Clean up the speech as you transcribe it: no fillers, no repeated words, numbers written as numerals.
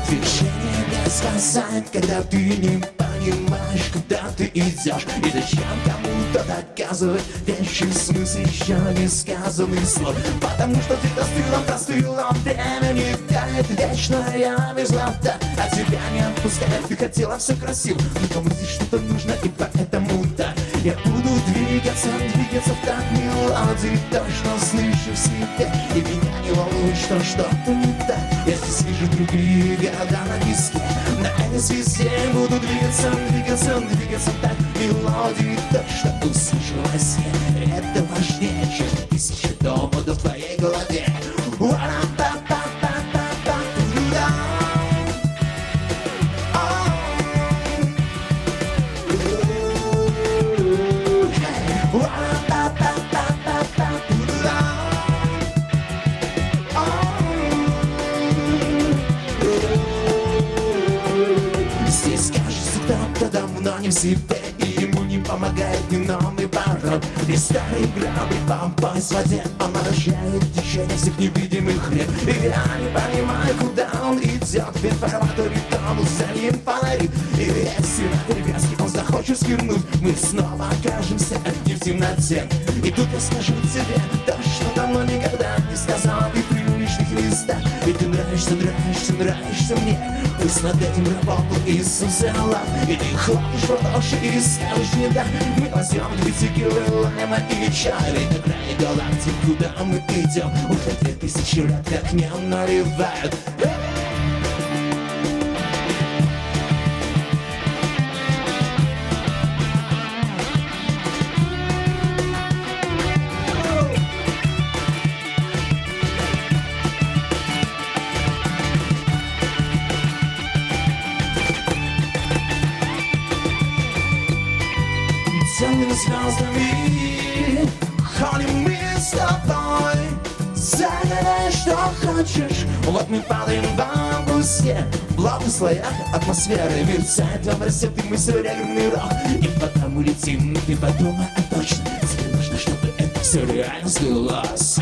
Движение не сказать, когда ты не понимаешь, куда ты идешь. И зачем кому-то доказывать вещи, смысл еще не сказанных слов. Потому что ты достыла время не тянет вечная мерзлота. А тебя не отпускает, ты хотела все красиво, но кому здесь что-то нужно, и поэтому да. Я буду двигаться в так мелодии, точно слышу в себе. И меня не волнует, что что-то не так. Я здесь вижу другие города на диске. На этой звезде буду двигаться так мелодии, точно услышу во сне. Это важнее, чем тысячи доводов в твоей голове. Здесь кажется, кто-то давно не в себе, и ему не помогает ни новый порог. И старый грабли помпой в воде, он нарушает течение всех невидимых рек. И я не понимаю, куда он идет, ведь фарватере тонут за ним фонари. И если на перевязке он захочет свернуть, мы снова окажемся одни в темноте. И тут я скажу тебе то, что давно никогда не сказал и при уличных местах. Ведь ты нравишься мне. Пусть над этим работал Иисус и Аллах. И ты хлопнешь в ладоши и скажешь мне да. Мы возьмем 2 кило лайма и чай. Ведь на крае галактик, куда мы идем, уже 2000 лет как не наливают. Темными звездами ходим мы с тобой. Загадай, что хочешь. Вот мы падаем в августе, в лавных слоях атмосферы мерцает вам рассветы мысли реальный рок. И потому летим, ты подумай точно. Тебе нужно, чтобы это все реально сбылось.